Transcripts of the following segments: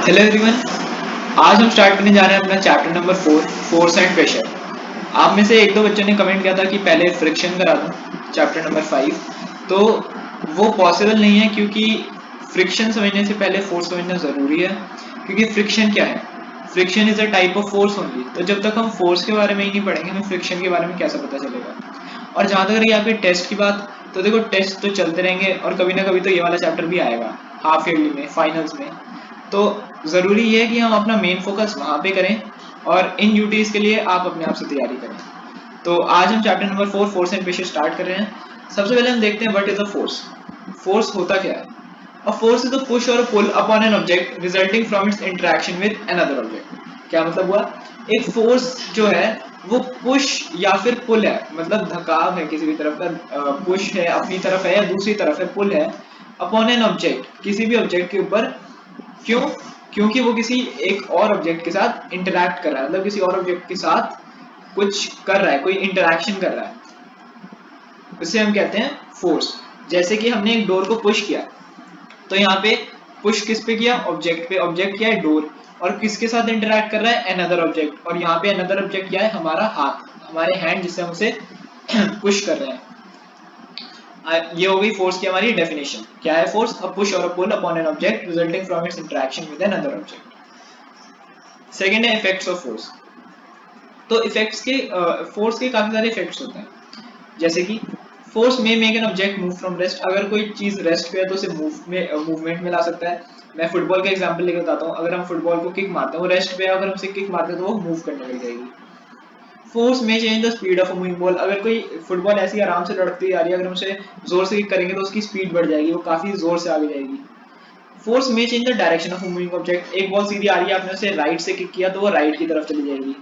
Hello everyone. आज हम start करने जा रहे हैं अपना chapter number 4 force and pressure. आप में से एक दो बच्चों ने कमेंट किया था कि पहले फ्रिक्शन करा दूं चैप्टर नंबर 5, तो वो पॉसिबल नहीं है क्योंकि फ्रिक्शन समझने से पहले फोर्स समझना ज़रूरी है। क्योंकि फ्रिक्शन क्या है? Friction is a type of force only. तो जब तक हम फोर्स के बारे में ही नहीं पढ़ेंगे हमें फ्रिक्शन के बारे में कैसा पता चलेगा। और जहाँ तक रही आपके टेस्ट की बात, तो देखो टेस्ट तो चलते रहेंगे और कभी ना कभी तो ये वाला चैप्टर भी आएगा हाफ ईयरली में, फाइनल्स में। तो ज़रूरी है कि हम अपना मेन फोकस वहाँ पे करें और इन ड्यूटीज़ के लिए आप अपने आप से तैयारी करें। तो आज हम chapter number 4 force and pressure start कर रहे हैं। सबसे पहले हम देखते हैं what is a force. Force होता क्या है? A force is a push और pull upon an object resulting from its interaction with another object. क्या मतलब हुआ? एक फोर्स जो है वो पुश या फिर पुल है, मतलब धकाव है किसी भी तरफ का, पुश है अपनी तरफ है या दूसरी तरफ है, पुल है अपॉन एन ऑब्जेक्ट, किसी भी ऑब्जेक्ट के ऊपर। क्यों? क्योंकि वो किसी एक और ऑब्जेक्ट के साथ इंटरैक्ट कर रहा है, मतलब किसी और ऑब्जेक्ट के साथ कुछ कर रहा है, कोई इंटरैक्शन कर रहा है, उसे हम कहते हैं फोर्स। जैसे कि हमने एक डोर को पुश किया, तो यहाँ पे पुश किस पे किया? ऑब्जेक्ट पे। ऑब्जेक्ट क्या है? डोर। और किसके साथ इंटरैक्ट कर रहा है? Another object. और यहाँ पे अनदर ऑब्जेक्ट क्या है? हमारा हाथ, हमारे हैंड, जिससे हम उसे पुश कर रहे हैं। ये हो गई फोर्स की हमारी डेफिनेशन। क्या है फोर्स? अ पुश और a pull upon an object resulting from its interaction with another object. Second है इफेक्ट्स ऑफ फोर्स। तो इफेक्ट्स के, फोर्स के काफी सारे इफेक्ट्स होते हैं। जैसे कि फोर्स में make an object move from rest. अगर कोई चीज रेस्ट पे है तो उसे मूवमेंट में ला सकता है। मैं फुटबॉल का एग्जांपल लेकर बताता हूँ। अगर हम फुटबॉल को किक मारते हैं, वो रेस्ट पे है, अगर हम उसे किक मारते हैं तो वो मूव करने लग जाएगी। फोर्स में change the speed of a moving ball. अगर कोई फुटबॉल ऐसी आराम से लड़कती आ रही है, अगर हम उसे जोर से किक करेंगे तो उसकी स्पीड बढ़ जाएगी, वो काफी जोर से आगे जाएगी। फोर्स में change the direction of moving object. एक बॉल सीधी आ रही है, आपने उसे राइट से किक किया तो वो राइट की तरफ चली जाएगी।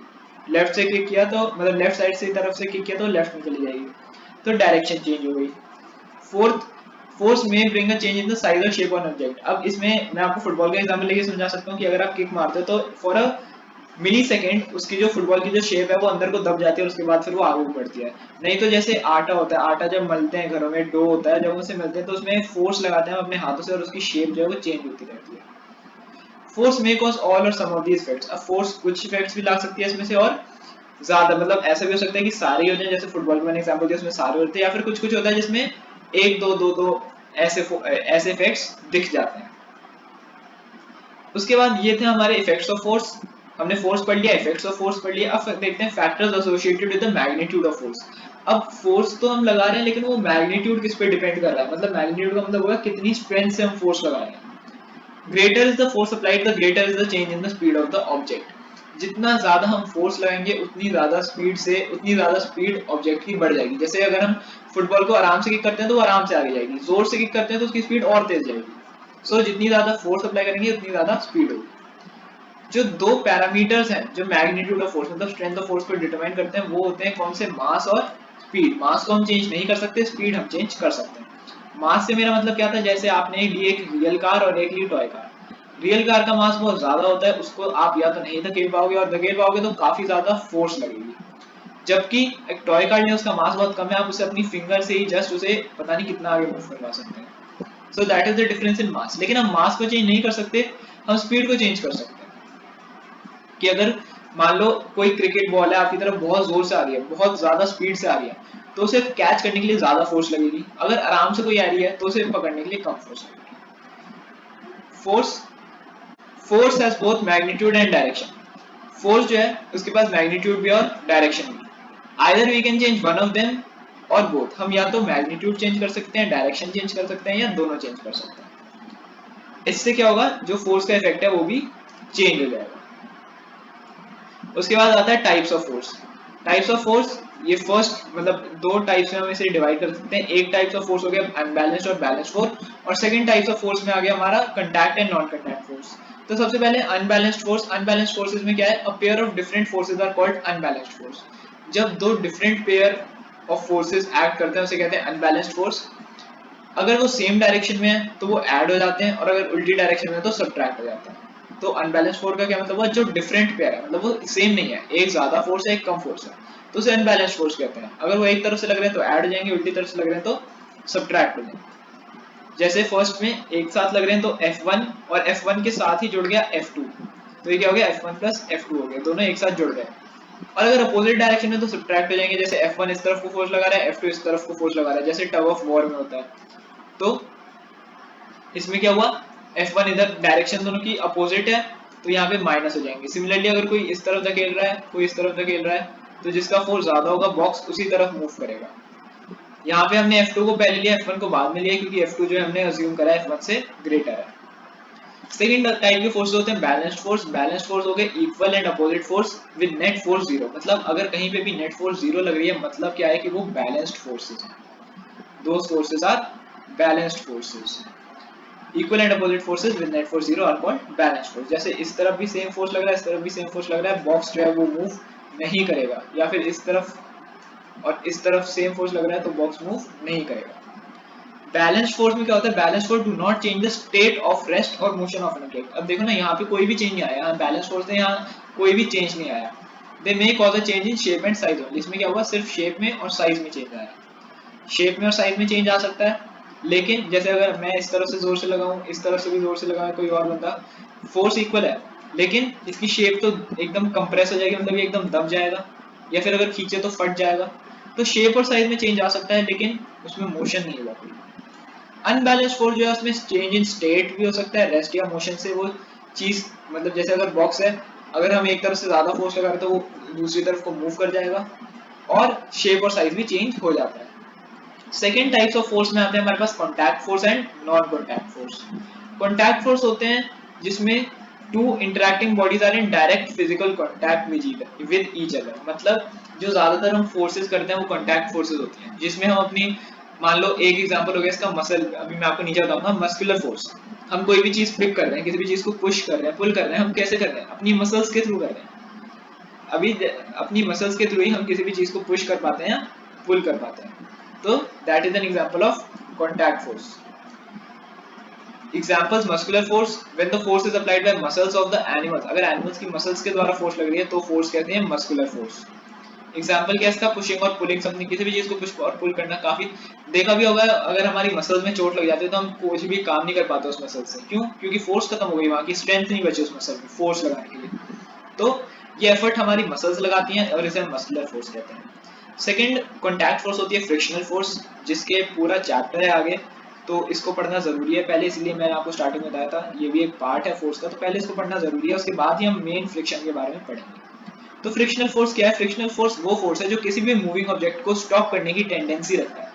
लेफ्ट से किक किया तो, मतलब लेफ्ट साइड से तरफ से किक किया तो लेफ्ट में चली जाएगी। तो डायरेक्शन चेंज हो गई। फोर्थ, फोर्स में bring a change in the size और शेप ऑफ ऑब्जेक्ट। अब इसमें मैं आपको फुटबॉल का एग्जांपल लेके समझा सकता हूँ कि अगर आप किक मारते हो तो फॉर अ मिली सेकेंड उसकी जो फुटबॉल की जो शेप है वो अंदर को दब जाती है और उसके बाद फिर वो आगे बढ़ती है। नहीं तो जैसे आटा होता है, आटा जब मलते हैं घरों में, डो होता है, जब उसे मलते हैं तो उसमें फोर्स लगाते हैं अपने हाथों से और उसकी शेप जो है वो चेंज होती रहती है। फोर्स में कॉज ऑल और सम ऑफ दीज इफेक्ट्स। अब फोर्स कुछ इफेक्ट्स भी ला सकती है इसमें से, और ज्यादा, मतलब ऐसा भी हो सकता है कि सारे ही हो जाए, जैसे फुटबॉल का मैंने एग्जांपल दिया उसमें सारे होते हैं, या फिर कुछ कुछ होता है जिसमें एक दो दो दो ऐसे ऐसे इफेक्ट्स दिख जाते हैं। उसके बाद ये थे हमारे इफेक्ट्स ऑफ फोर्स। हमने फोर्स पढ़ लिया, इफेक्ट्स ऑफ फोर्स पढ़ लिया। अब देखते हैं factors associated with the magnitude of force. अब फोर्स तो हम लगा रहे हैं लेकिन वो मैग्नीट्यूड किस पे डिपेंड कर रहा है, मतलब मैग्नीट्यूड का मतलब होगा कितनी स्ट्रेंथ से हम फोर्स लगा रहे हैं। Greater is the force applied the greater is the change in the speed of the object. जितना ज्यादा हम फोर्स लगाएंगे उतनी ज्यादा स्पीड से, उतनी ज्यादा स्पीड ऑब्जेक्ट की बढ़ जाएगी। जैसे अगर हम फुटबॉल को आराम से किक करते हैं तो वो आराम से आगे जाएगी, जोर से किक करते हैं तो उसकी स्पीड और तेज जाएगी। सो जितनी ज्यादा फोर्स अप्लाई करेंगे उतनी ज्यादा स्पीड होगी। जो दो पैरामीटर्स हैं जो मैग्नीट्यूड ऑफ फोर्स, मतलब स्ट्रेंथ ऑफ फोर्स को डिटरमाइन करते हैं, वो होते हैं कौन से? मास और स्पीड। मास को हम चेंज नहीं कर सकते, स्पीड हम चेंज कर सकते हैं। मास से मेरा मतलब क्या था? जैसे आपने ली एक रियल कार और एक ली टॉय कार। रियल कार का मास बहुत ज्यादा होता है, उसको आप या तो नहीं धकेल पाओगे, और धकेल पाओगे तो काफी ज्यादा फोर्स लगेगी। जबकि एक टॉय कार में उसका मास बहुत कम है, आप उसे अपनी फिंगर से ही जस्ट उसे पता नहीं कितना आगे मूव करवा सकते हैं। So that is the difference in mass. लेकिन हम मास को चेंज नहीं कर सकते, हम स्पीड को चेंज कर सकते हैं। कि अगर मान लो कोई क्रिकेट बॉल है आपकी तरफ, बहुत जोर से आ रही है, बहुत ज्यादा स्पीड से आ रही है, तो उसे कैच करने के लिए ज्यादा फोर्स लगेगी। अगर आराम से कोई आ रही है तो उसे पकड़ने के लिए कम फोर्स लगेगी। Force, force has both magnitude and direction. Force जो है उसके पास मैग्नीट्यूड भी और डायरेक्शन भी। Either we can change one of them और बोथ। हम या तो मैग्नीट्यूड चेंज कर सकते हैं, डायरेक्शन चेंज कर सकते हैं, या दोनों चेंज कर सकते हैं। इससे क्या होगा? जो फोर्स का इफेक्ट है वो भी चेंज हो जाएगा। उसके बाद आता है types of force. Types of force, ये फर्स्ट, मतलब दो टाइप्स में हम इसे डिवाइड कर सकते हैं। एक टाइप्स ऑफ फोर्स हो गया अनबैलेंस्ड और बैलेंस्ड फोर्स, और सेकंड टाइप्स ऑफ फोर्स में आ गया हमारा contact and non contact force. तो सबसे पहले अनबैलेंस्ड फोर्स। अनबैलेंस्ड फोर्सेस में क्या है? A pair of different forces are called unbalanced force. जब दो different pair of forces act करते हैं उसे कहते हैं अनबैलेंस्ड फोर्स। अगर वो सेम डायरेक्शन में है तो वो ऐड हो जाते हैं, और अगर उल्टी डायरेक्शन में है तो सब्ट्रैक्ट हो जाते हैं। तो अनबैलेंस फोर्स का क्या मतलब हुआ? जो डिफरेंट पेयर है, मतलब वो सेम नहीं है, एक ज्यादा फोर्स है एक कम फोर्स है, तो उसे अनबैलेंस फोर्स कहते हैं। अगर वो एक तरफ से लग रहे हैं तो ऐड हो जाएंगे, उल्टी तरफ से लग रहे हैं तो सब्ट्रैक्ट हो जाएंगे। जैसे फर्स्ट में एक साथ लग रहे हैं तो F1 और F1 के साथ ही जुड़ गया F2, तो ये क्या हो गया F1 प्लस F2 हो गया, दोनों एक साथ जुड़ गए। और अगर अपोजिट डायरेक्शन में तो सब्ट्रैक्ट हो जाएंगे, जैसे F1 इस तरफ को फोर्स लगा रहा है, F2 इस तरफ को फोर्स लगा रहा है, जैसे टग ऑफ वॉर में होता है। तो इसमें क्या हुआ, F1 इधर डायरेक्शन दोनों की अपोजिट है तो यहाँ पे माइनस हो जाएंगे। सिमिलरली अगर कोई इस तरफ धकेल रहा है, कोई इस तरफ धकेल रहा है, तो जिसका फोर्स ज्यादा होगा बॉक्स उसी तरफ मूव करेगा। यहाँ पे हमने F2 को पहले लिया, F1 को बाद में लिया, क्योंकि F2 जो है हमने अज्यूम करा है F1 से ग्रेटर है। सेकंड टाइप के फोर्स होते हैं बैलेंस्ड फोर्स। बैलेंस्ड फोर्स हो गए equal and opposite force with net force zero. मतलब अगर कहीं पे भी नेट फोर्स जीरो लग रही है, मतलब क्या है कि वो बैलेंस्ड फोर्सेस हैं। Those forces are balanced forces. Equal and opposite forces with net force zero are called balanced force. जैसे इस तरफ भी सेम फोर्स लग रहा है, इस तरफ भी सेम फोर्स लग रहा है, बॉक्स जो है वो मूव नहीं करेगा। या फिर इस तरफ और इस तरफ सेम फोर्स लग रहा है तो बॉक्स मूव नहीं करेगा। बैलेंस फोर्स में क्या होता है, balance force do not change the state of rest और मोशन ऑफ एन ऑब्जेक्ट। अब देखो ना, यहाँ पे कोई भी चेंज नहीं आया, यहाँ बैलेंस फोर्स है, यहाँ कोई भी चेंज नहीं आया। They may cause a change in shape and size only. इसमें क्या हुआ, सिर्फ शेप में और साइज में चेंज आया। शेप में और साइज में चेंज आ सकता है, लेकिन जैसे अगर मैं इस तरफ से जोर से लगाऊं, इस तरफ से भी जोर से लगाऊं कोई और बंदा, फोर्स इक्वल है, लेकिन इसकी शेप तो एकदम कंप्रेस हो जाएगी, मतलब ये एकदम दब जाएगा, या फिर अगर खींचे तो फट जाएगा। तो शेप और साइज में चेंज आ सकता है, लेकिन उसमें मोशन नहीं होगा कोई। अनबैलेंस्ड फोर्स जो है उसमें चेंज इन स्टेट भी हो सकता है, रेस्ट या मोशन से वो चीज, मतलब जैसे अगर बॉक्स है, अगर हम एक तरफ से ज्यादा फोर्स लगा रहे हैं तो वो दूसरी तरफ को मूव कर जाएगा, और शेप और साइज भी चेंज हो जाता है। सेकेंड टाइप्स ऑफ फोर्स में आते हैं हमारे पास contact force and non contact force. Contact force होते हैं जिसमें two interacting bodies are in direct physical contact with each other. मतलब जो ज्यादातर हम फोर्सेस करते हैं वो कॉन्टैक्ट फोर्सेस होती हैं, जिसमें हम अपनी, मान लो एक एग्जांपल हो गया इसका मसल, अभी मैं आपको नीचे बताऊंगा, मस्कुलर फोर्स। हम कोई भी चीज पिक कर रहे हैं, किसी भी चीज को पुश कर रहे हैं, पुल कर रहे हैं, हम कैसे कर रहे हैं, अपनी मसल्स के थ्रू कर रहे हैं। अभी अपनी मसल्स के थ्रू ही हम किसी भी चीज को पुश कर पाते हैं, पुल कर पाते हैं। तो that is an example of contact force. Examples, muscular force, when the force is applied by muscles of the animals. अगर एनिमल्स की मसल्स के द्वारा फोर्स लग रही है तो फोर्स कहते हैं मस्कुलर फोर्स। एग्जांपल क्या है इसका, पुशिंग और पुलिंग। अपनी किसी भी चीज को पुश और पुल करना। काफी देखा भी होगा, अगर हमारी मसल्स में चोट लग जाती है तो हम कुछ भी काम नहीं कर पाते उस मसल से। क्यों? क्योंकि फोर्स खत्म हो गई, वहां की स्ट्रेंथ नहीं बची उस मसल में फोर्स लगाने के लिए। तो ये एफर्ट हमारी मसल्स लगाती हैं और इसे हम मस्कुलर फोर्स कहते हैं। सेकंड कॉन्टैक्ट फोर्स होती है फ्रिक्शनल फोर्स, जिसके पूरा चैप्टर है आगे, तो इसको पढ़ना जरूरी है पहले, इसलिए मैंने आपको स्टार्टिंग में बताया था ये भी एक पार्ट है फोर्स का, तो पहले इसको पढ़ना जरूरी है, उसके बाद ही हम मेन फ्रिक्शन के बारे में पढ़ेंगे। तो फ्रिक्शनल फोर्स क्या है? फ्रिक्शनल फोर्स वो फोर्स है जो किसी भी मूविंग ऑब्जेक्ट को स्टॉप करने की टेंडेंसी रखता है।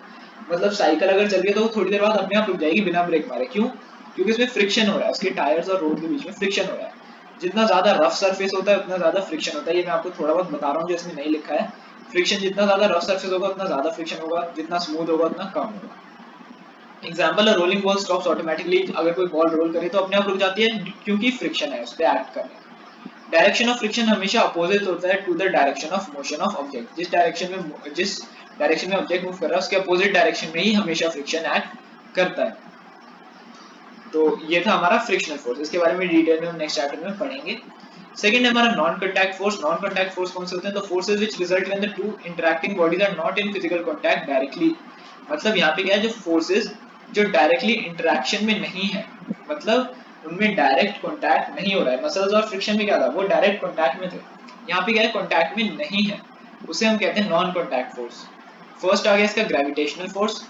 मतलब साइकिल अगर चल रही है तो वो थोड़ी देर बाद अपने आप रुक जाएगी बिना ब्रेक मारे। क्यों? क्योंकि उसमें फ्रिक्शन हो रहा है, उसके टायर्स और रोड के बीच में फ्रिक्शन हो रहा है। जितना ज्यादा रफ सरफेस होता है उतना ज्यादा फ्रिक्शन होता है। ये मैं आपको थोड़ा बहुत बता रहा हूँ जो इसमें नहीं लिखा है। फ्रिक्शन जितना ज्यादा रफ सरफेस होगा उतना ज्यादा फ्रिक्शन होगा, जितना स्मूथ होगा उतना कम होगा। Example, rolling ball stops automatically. अगर कोई बॉल रोल करे तो अपने आप रुक जाती है, क्योंकि फ्रिक्शन है उस पर एक्ट कर रहा है। डायरेक्शन ऑफ फ्रिक्शन हमेशा अपोजिट होता है to the direction of motion of object. जिस डायरेक्शन में ऑब्जेक्ट मूव कर रहा है उसके अपोजिट डायरेक्शन में ही हमेशा फ्रिक्शन एक्ट करता है। तो ये था हमारा फ्रिक्शनल फोर्स, इसके बारे में डिटेल में हम नेक्स्ट चैप्टर में पढ़ेंगे। सेकंड है हमारा non contact force. Non contact force कौन से होते हैं? The forces which result when the two interacting bodies are not in physical contact directly. मतलब यहाँ पे क्या है, जो फोर्सेस जो डायरेक्टली इंटरैक्शन में नहीं है, मतलब उनमें डायरेक्ट कॉन्टैक्ट नहीं हो रहा है। मसल्स और फ्रिक्शन में क्या था, वो डायरेक्ट कॉन्टैक्ट में थे, यहाँ पे क्या है, कॉन्टैक्ट में नहीं है, उसे हम कहते हैं नॉन कॉन्टैक्ट फोर्स। फर्स्ट आ गया इसका ग्रेविटेशनल फोर्स।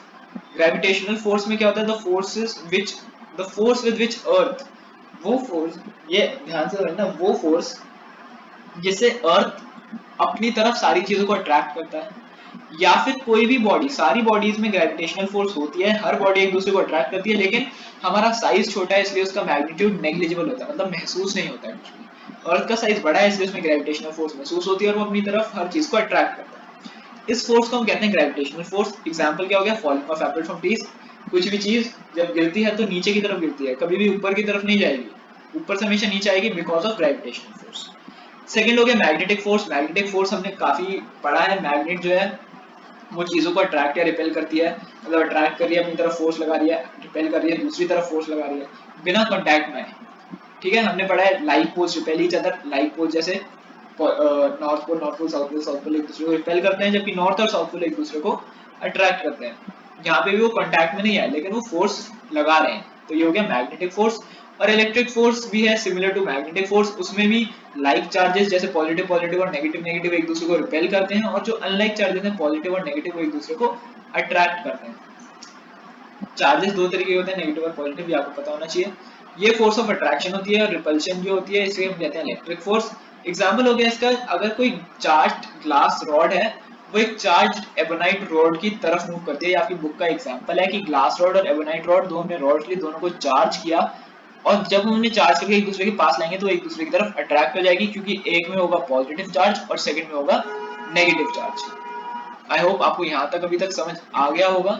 ग्रेविटेशनल फोर्स में क्या होता है, द फोर्स विद विच अर्थ, वो फोर्स, ये ध्यान से समझना, वो फोर्स जिससे अर्थ अपनी तरफ सारी चीजों को अट्रैक्ट करता है, या फिर कोई भी बॉडी, सारी बॉडीज में ग्रेविटेशनल फोर्स होती है, हर बॉडी एक दूसरे को अट्रैक्ट करती है, लेकिन हमारा साइज छोटा है इसलिए उसका मैग्नीट्यूड नेग्लिजिबल होता है, मतलब महसूस नहीं होता है कुछ भी। अर्थ का साइज बड़ा है इसलिए उसमें ग्रेविटेशनल फोर्स महसूस होती है और वो अपनी तरफ हर चीज को अट्रैक्ट करता है। इस फोर्स को हम कहते हैं ग्रेविटेशनल फोर्स। एग्जांपल क्या हो गया, falling of Apple from trees. कुछ भी चीज जब गिरती है तो नीचे की तरफ गिरती है, कभी भी ऊपर की तरफ नहीं जाएगी, ऊपर से हमेशा नीचे आएगी because of gravitational force. Second हो गया मैग्नेटिक फोर्स। मैग्नेटिक फोर्स हमने काफी पढ़ा है। मैग्नेट जो है वो चीजों को अट्रैक्ट या रिपेल करती है, मतलब अट्रैक्ट कर रही है, अपनी तरफ फोर्स लगा रही है, रिपेल कर रही है, दूसरी तरफ फोर्स लगा रही है, बिना कॉन्टैक्ट में। ठीक है, हमने पढ़ा है like poles repel each other. Like pole जैसे नॉर्थ पोल, साउथ पोल एक दूसरे को रिपेल करते हैं, जबकि नॉर्थ और साउथ पोल एक दूसरे को अट्रैक्ट करते हैं। यहाँ पे भी वो कांटेक्ट में नहीं है लेकिन वो फोर्स लगा रहे हैं, तो ये हो गया मैग्नेटिक फोर्स। और इलेक्ट्रिक फोर्स भी है सिमिलर टू मैग्नेटिक फोर्स, उसमें भी लाइक चार्जेस जैसे पॉजिटिव पॉजिटिव और नेगेटिव नेगेटिव एक दूसरे को रिपेल करते हैं, और जो अनलाइक चार्जेस हैं पॉजिटिव और नेगेटिव वो एक दूसरे को अट्रैक्ट करते हैं। चार्जेस दो तरीके के होते हैं, नेगेटिव और पॉजिटिव, ये आपको पता होना चाहिए। ये फोर्स ऑफ अट्रैक्शन होती है और रिपल्शन जो होती है इसे हम कहते हैं इलेक्ट्रिक फोर्स। एग्जांपल हो गया इसका, अगर कोई चार्ज्ड ग्लास रॉड है वो एक चार्ज्ड एबोनाइट रॉड की तरफ मूव करती है, या आपकी बुक का एग्जांपल है कि ग्लास रॉड और एबोनाइट रॉड दोनों ने रॉड ली, दोनों को चार्ज किया, और जब हमने चार्ज करके एक दूसरे के पास लाएंगे तो एक दूसरे की तरफ अट्रैक्ट हो जाएगी, क्योंकि एक में होगा पॉजिटिव चार्ज और सेकंड में होगा नेगेटिव चार्ज। आई होप आपको यहाँ तक अभी तक समझ आ गया होगा।